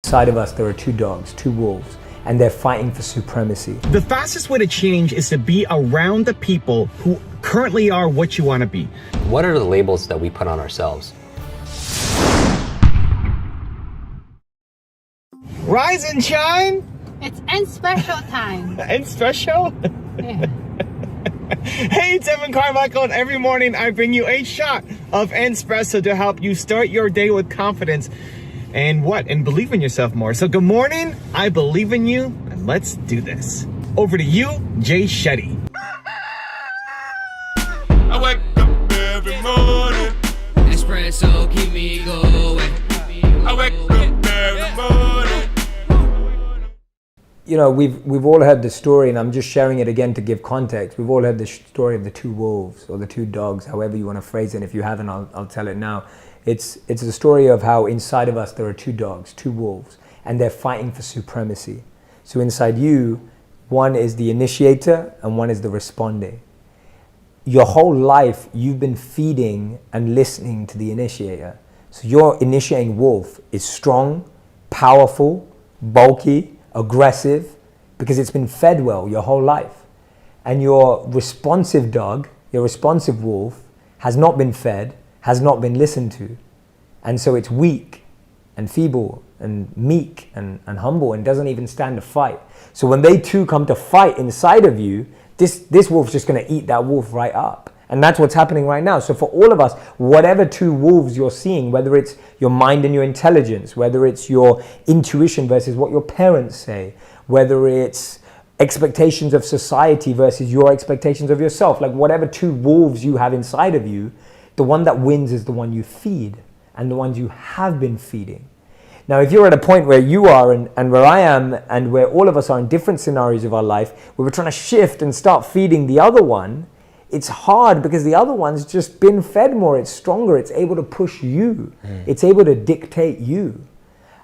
Inside of us, there are two dogs, two wolves, and they're fighting for supremacy. The fastest way to change is to be around the people who currently are what you want to be. What are the labels that we put on ourselves? Rise and shine. It's end special time. End special? Yeah. Hey, it's Evan Carmichael, and every morning I bring you a shot of Espresso to help you start your day with confidence and believe in yourself more. So good morning, I believe in you, and let's do this. Over to you, Jay Shetty. I wake up every morning. Espresso keep me going. I wake up every morning. You know, we've all heard the story, and I'm just sharing it again to give context. We've all heard the story of the two wolves or the two dogs, however you want to phrase it. If you haven't, I'll tell it now. It's the story of how inside of us there are two dogs, two wolves, and they're fighting for supremacy. So inside you, one is the initiator and one is the responding. Your whole life, you've been feeding and listening to the initiator. So your initiating wolf is strong, powerful, bulky, aggressive, because it's been fed well your whole life. And your responsive dog, your responsive wolf, has not been fed, has not been listened to. And so it's weak and feeble and meek and humble and doesn't even stand to fight. So when they two come to fight inside of you, this wolf's just going to eat that wolf right up. And that's what's happening right now. So for all of us, whatever two wolves you're seeing, whether it's your mind and your intelligence, whether it's your intuition versus what your parents say, whether it's expectations of society versus your expectations of yourself, like whatever two wolves you have inside of you, the one that wins is the one you feed and the ones you have been feeding. Now, if you're at a point where you are and where I am and where all of us are in different scenarios of our life, where we're trying to shift and start feeding the other one, it's hard because the other one's just been fed more. It's stronger. It's able to push you. It's able to dictate you.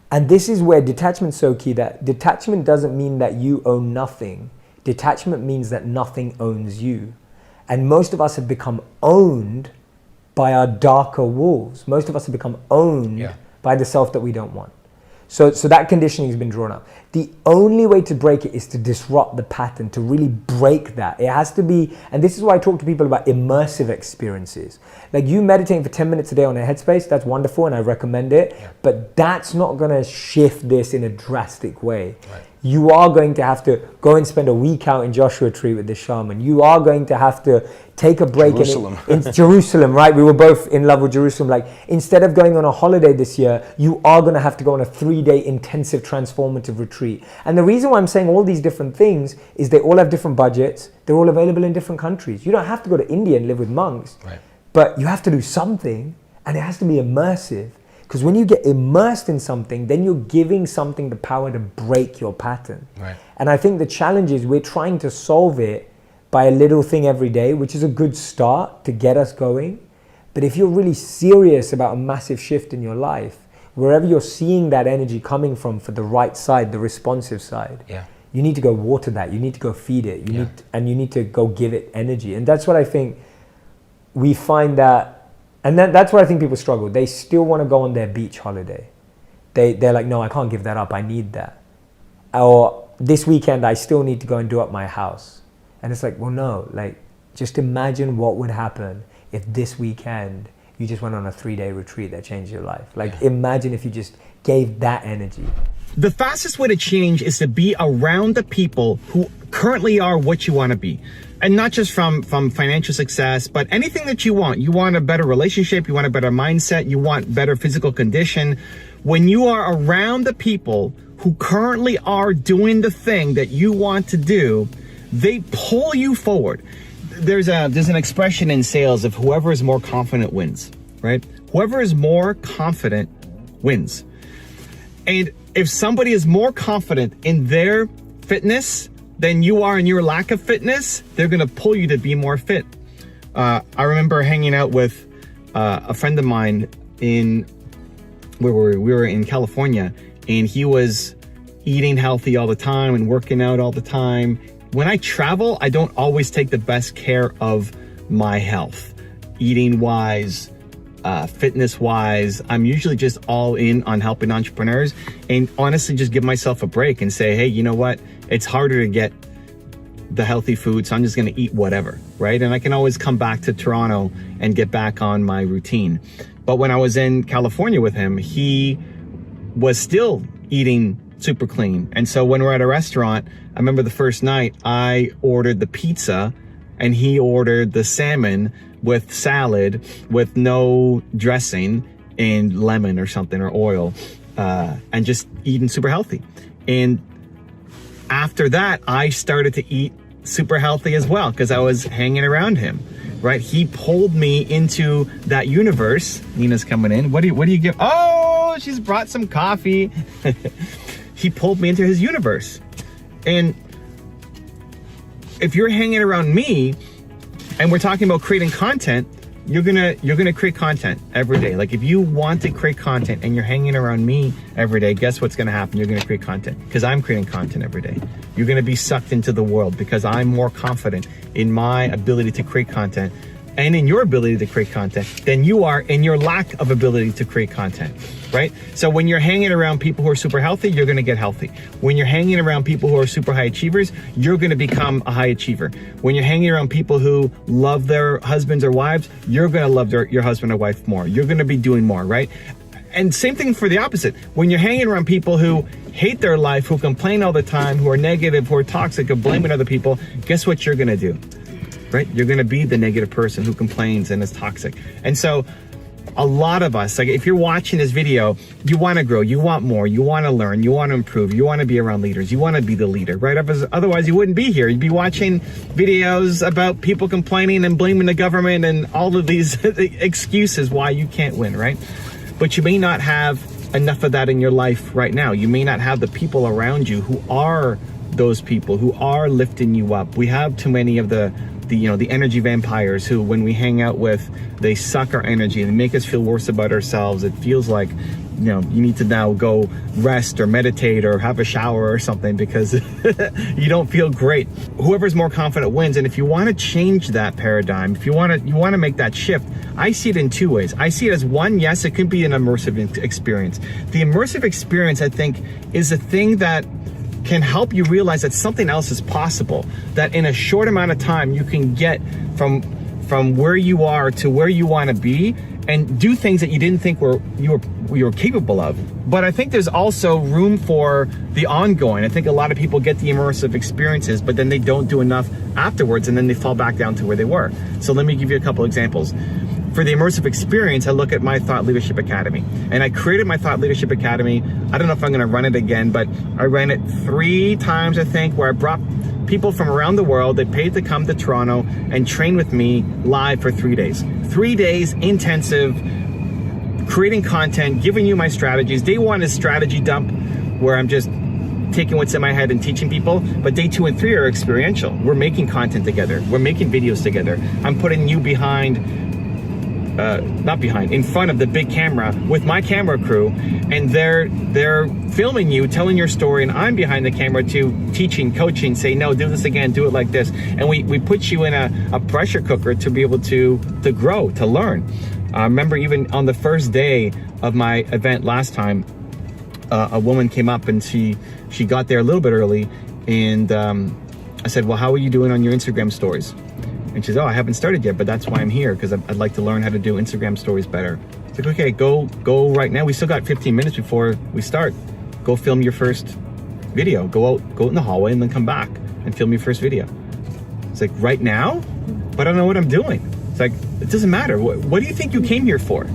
And this is where detachment's so key. That detachment doesn't mean that you own nothing. Detachment means that nothing owns you. And most of us have become owned by our darker wolves. Most of us have become owned by the self that we don't want. So that conditioning has been drawn up. The only way to break it is to disrupt the pattern, to really break that. It has to be, and this is why I talk to people about immersive experiences. Like you meditating for 10 minutes a day on a headspace, that's wonderful and I recommend it, but that's not gonna shift this in a drastic way. Right. You are going to have to go and spend a week out in Joshua Tree with the shaman. You are going to have to take a break in Jerusalem, right? We were both in love with Jerusalem. Like instead of going on a holiday this year, you are going to have to go on a 3-day intensive transformative retreat. And the reason why I'm saying all these different things is they all have different budgets. They're all available in different countries. You don't have to go to India and live with monks, but you have to do something, and it has to be immersive. Because when you get immersed in something, then you're giving something the power to break your pattern. Right. And I think the challenge is we're trying to solve it by a little thing every day, which is a good start to get us going. But if you're really serious about a massive shift in your life, wherever you're seeing that energy coming from for the right side, the responsive side, you need to go water that. You need to go feed it. You need to go give it energy. And that's what I think we find that. And that's where I think people struggle. They still want to go on their beach holiday. They're like, no, I can't give that up. I need that. Or this weekend, I still need to go and do up my house. And it's like, well, no, like just imagine what would happen if this weekend you just went on a 3-day retreat that changed your life. Like imagine if you just gave that energy. The fastest way to change is to be around the people who currently are what you want to be. And not just from financial success, but anything that you want. You want a better relationship, you want a better mindset, you want better physical condition. When you are around the people who currently are doing the thing that you want to do, they pull you forward. There's an expression in sales of whoever is more confident wins, right? Whoever is more confident wins. And if somebody is more confident in their fitness than you are in your lack of fitness, they're going to pull you to be more fit. I remember hanging out with a friend of mine we were in California, and he was eating healthy all the time and working out all the time. When I travel, I don't always take the best care of my health, eating wise, fitness wise. I'm usually just all in on helping entrepreneurs, and honestly just give myself a break and say, hey, you know what? It's harder to get the healthy food, so I'm just going to eat whatever, right? And I can always come back to Toronto and get back on my routine. But when I was in California with him, he was still eating super clean. And so when we're at a restaurant, I remember the first night I ordered the pizza and he ordered the salmon with salad with no dressing and lemon or something or oil, and just eating super healthy. And after that, I started to eat super healthy as well because I was hanging around him, right? He pulled me into that universe. Nina's coming in. What do you give? Oh, she's brought some coffee. He pulled me into his universe. And if you're hanging around me and we're talking about creating content, you're gonna create content every day. Like if you want to create content and you're hanging around me every day, guess what's gonna happen? You're gonna create content because I'm creating content every day. You're gonna be sucked into the world because I'm more confident in my ability to create content and in your ability to create content than you are in your lack of ability to create content, right? So when you're hanging around people who are super healthy, you're gonna get healthy. When you're hanging around people who are super high achievers, you're gonna become a high achiever. When you're hanging around people who love their husbands or wives, you're gonna love your husband or wife more. You're gonna be doing more, right? And same thing for the opposite. When you're hanging around people who hate their life, who complain all the time, who are negative, who are toxic, who blaming other people, guess what you're gonna do? Right? You're gonna be the negative person who complains and is toxic. And so a lot of us, like if you're watching this video, you wanna grow, you want more, you wanna learn, you wanna improve, you wanna be around leaders, you wanna be the leader, right? Otherwise you wouldn't be here. You'd be watching videos about people complaining and blaming the government and all of these excuses why you can't win, right? But you may not have enough of that in your life right now. You may not have the people around you who are those people, who are lifting you up. We have too many of the energy vampires who, when we hang out with, they suck our energy and make us feel worse about ourselves. It feels like, you need to now go rest or meditate or have a shower or something because you don't feel great. Whoever's more confident wins. And if you want to change that paradigm, if you want to make that shift, I see it in two ways. I see it as one, yes, it could be an immersive experience. The immersive experience, I think, is a thing that can help you realize that something else is possible, that in a short amount of time you can get from where you are to where you want to be and do things that you didn't think you were capable of. But I think there's also room for the ongoing. I think a lot of people get the immersive experiences, but then they don't do enough afterwards and then they fall back down to where they were. So let me give you a couple examples. For the immersive experience, I look at my Thought Leadership Academy. And I created my Thought Leadership Academy. I don't know if I'm gonna run it again, but I ran it 3 times, I think, where I brought people from around the world. They paid to come to Toronto and train with me live for 3 days. 3 days, intensive, creating content, giving you my strategies. Day 1 is strategy dump, where I'm just taking what's in my head and teaching people. But day 2 and 3 are experiential. We're making content together. We're making videos together. I'm putting you in front of the big camera with my camera crew, and they're filming you, telling your story, and I'm behind the camera too, teaching, coaching, say, no, do this again, do it like this. And we put you in a pressure cooker to be able to grow, to learn. I remember even on the first day of my event last time, a woman came up and she got there a little bit early, and I said, well, how are you doing on your Instagram stories? And she said, oh, I haven't started yet, but that's why I'm here, because I'd like to learn how to do Instagram stories better. It's like, okay, go right now. We still got 15 minutes before we start. Go film your first video. Go out in the hallway and then come back and film your first video. It's like, right now? But I don't know what I'm doing. It's like, it doesn't matter. What do you think you came here for?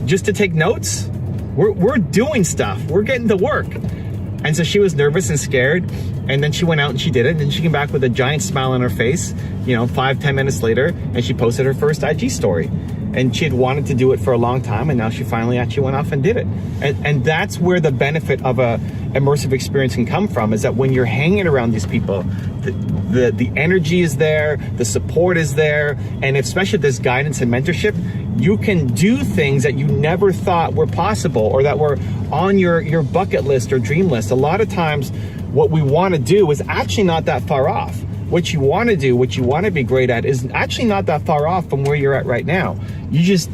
Just to take notes? We're doing stuff. We're getting to work. And so she was nervous and scared, and then she went out and she did it, and then she came back with a giant smile on her face, 5-10 minutes later, and she posted her first IG story. And she had wanted to do it for a long time, and now she finally actually went off and did it. And that's where the benefit of a immersive experience can come from, is that when you're hanging around these people, the energy is there, the support is there, and especially this guidance and mentorship, you can do things that you never thought were possible or that were on your bucket list or dream list. A lot of times what we want to do is actually not that far off. What you want to do, what you want to be great at, is actually not that far off from where you're at right now. You just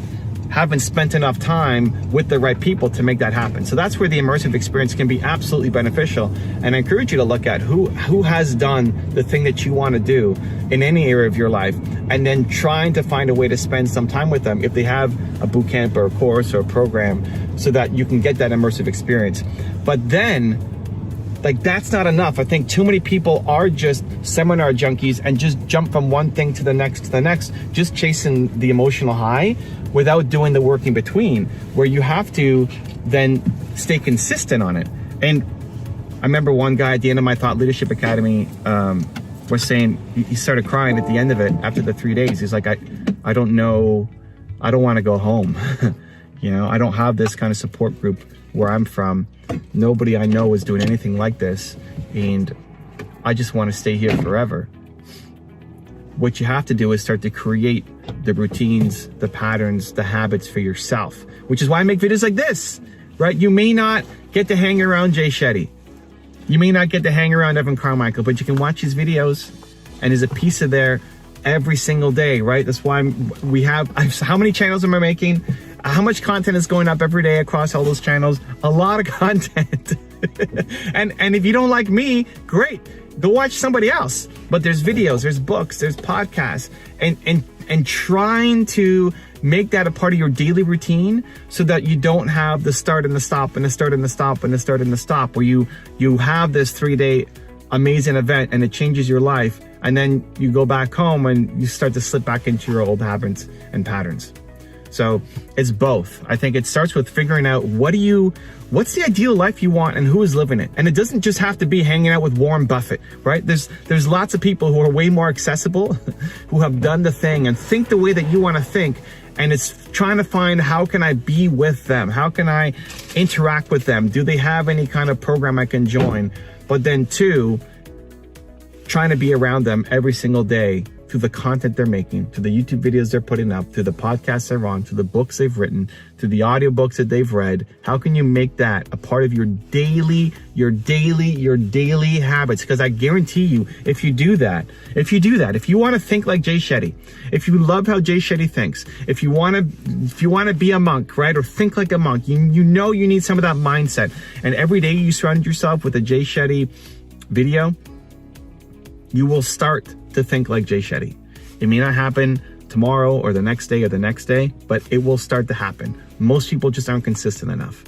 haven't spent enough time with the right people to make that happen. So that's where the immersive experience can be absolutely beneficial. And I encourage you to look at who has done the thing that you want to do in any area of your life, and then trying to find a way to spend some time with them if they have a boot camp or a course or a program, so that you can get that immersive experience. But then, like, that's not enough. I think too many people are just seminar junkies and just jump from one thing to the next, just chasing the emotional high without doing the work in between, where you have to then stay consistent on it. And I remember one guy at the end of my Thought Leadership Academy was saying, he started crying at the end of it after the 3 days. He's like, I don't know, I don't want to go home. You know, I don't have this kind of support group where I'm from. Nobody I know is doing anything like this, and I just want to stay here forever. What you have to do is start to create the routines, the patterns, the habits for yourself, which is why I make videos like this, right? You may not get to hang around Jay Shetty. You may not get to hang around Evan Carmichael, but you can watch his videos, and there's a piece of there every single day, right? That's why we have, how many channels am I making? How much content is going up every day across all those channels? A lot of content. and if you don't like me, great. Go watch somebody else. But there's videos, there's books, there's podcasts, and trying to make that a part of your daily routine, so that you don't have the start and the stop and the start and the stop and the start and the stop, where you have this 3-day amazing event and it changes your life, and then you go back home and you start to slip back into your old habits and patterns. So it's both. I think it starts with figuring out what's the ideal life you want and who is living it. And it doesn't just have to be hanging out with Warren Buffett, right? There's lots of people who are way more accessible, who have done the thing and think the way that you want to think. And it's trying to find, how can I be with them? How can I interact with them? Do they have any kind of program I can join? But then two, trying to be around them every single day, through the content they're making, to the YouTube videos they're putting up, to the podcasts they're on, to the books they've written, to the audiobooks that they've read. How can you make that a part of your daily habits? Because I guarantee you, if you do that, if you want to think like Jay Shetty, if you love how Jay Shetty thinks, if you want to be a monk, right, or think like a monk, you know you need some of that mindset. And every day you surround yourself with a Jay Shetty video, you will start to think like Jay Shetty. It may not happen tomorrow or the next day, but it will start to happen. Most people just aren't consistent enough.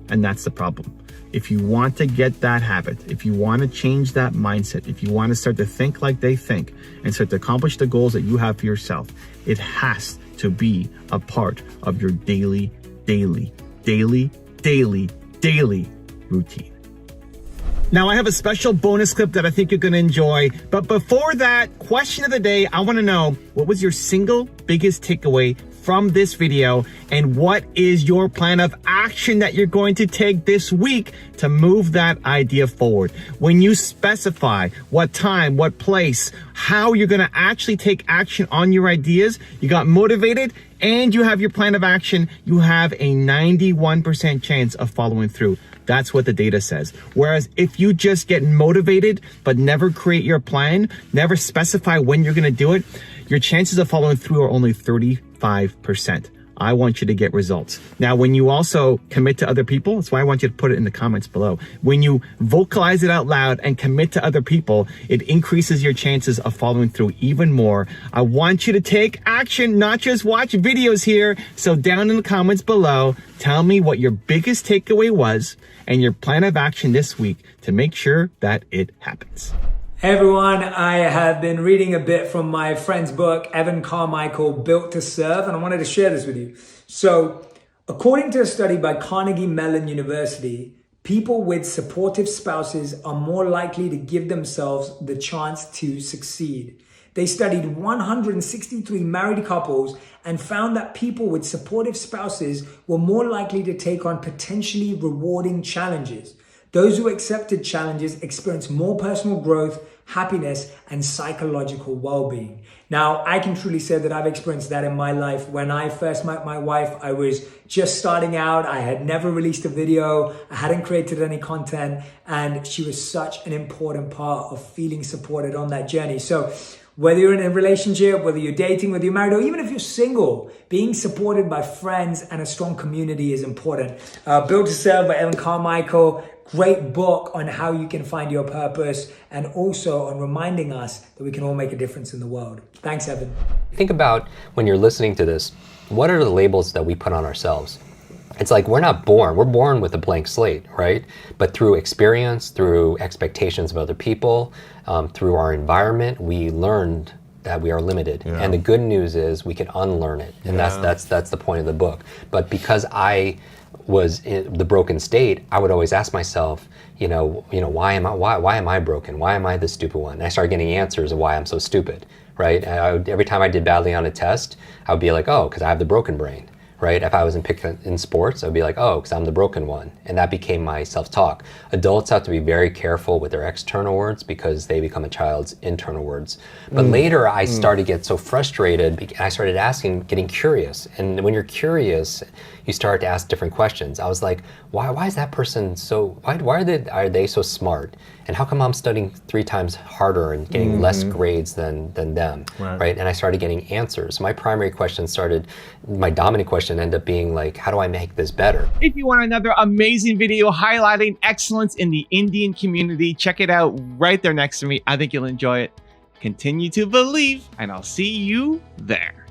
And that's the problem. If you want to get that habit, if you want to change that mindset, if you want to start to think like they think and start to accomplish the goals that you have for yourself, it has to be a part of your daily routine. Now, I have a special bonus clip that I think you're going to enjoy. But before that, question of the day, I want to know, what was your single biggest takeaway from this video? And what is your plan of action that you're going to take this week to move that idea forward? When you specify what time, what place, how you're going to actually take action on your ideas, you got motivated, and you have your plan of action, you have a 91% chance of following through. That's what the data says. Whereas if you just get motivated, but never create your plan, never specify when you're going to do it, your chances of following through are only 35%. I want you to get results. Now, when you also commit to other people, that's why I want you to put it in the comments below. When you vocalize it out loud and commit to other people, it increases your chances of following through even more. I want you to take action, not just watch videos here. So down in the comments below, tell me what your biggest takeaway was and your plan of action this week to make sure that it happens. Hey everyone, I have been reading a bit from my friend's book, Evan Carmichael, Built to Serve, and I wanted to share this with you. So, according to a study by Carnegie Mellon University, people with supportive spouses are more likely to give themselves the chance to succeed. They studied 163 married couples and found that people with supportive spouses were more likely to take on potentially rewarding challenges. Those who accepted challenges experienced more personal growth, happiness, and psychological well-being. Now, I can truly say that I've experienced that in my life. When I first met my wife, I was just starting out. I had never released a video. I hadn't created any content, and she was such an important part of feeling supported on that journey. So Whether you're in a relationship, whether you're dating, whether you're married, or even if you're single, being supported by friends and a strong community is important. Built to Serve by Evan Carmichael. Great book on how you can find your purpose and also on reminding us that we can all make a difference in the world. Thanks, Evan. Think about when you're listening to this, what are the labels that we put on ourselves? It's like we're born with a blank slate, right? But through experience, through expectations of other people, through our environment, we learned that we are limited. Yeah. And the good news is we can unlearn it. And that's the point of the book. But because I was in the broken state, I would always ask myself, why am I broken? Why am I the stupid one? And I started getting answers of why I'm so stupid, right? Every time I did badly on a test, I would be like, oh, because I have the broken brain. Right? If I was in sports, I'd be like, oh, because I'm the broken one. And that became my self-talk. Adults have to be very careful with their external words because they become a child's internal words. But later I started to get so frustrated. I started getting curious. And when you're curious, you start to ask different questions. I was like, why is that person why are they so smart? And how come I'm studying 3 times harder and getting less grades than them, right? And I started getting answers. My dominant question ended up being like, how do I make this better? If you want another amazing video highlighting excellence in the Indian community, check it out right there next to me. I think you'll enjoy it. Continue to believe, and I'll see you there.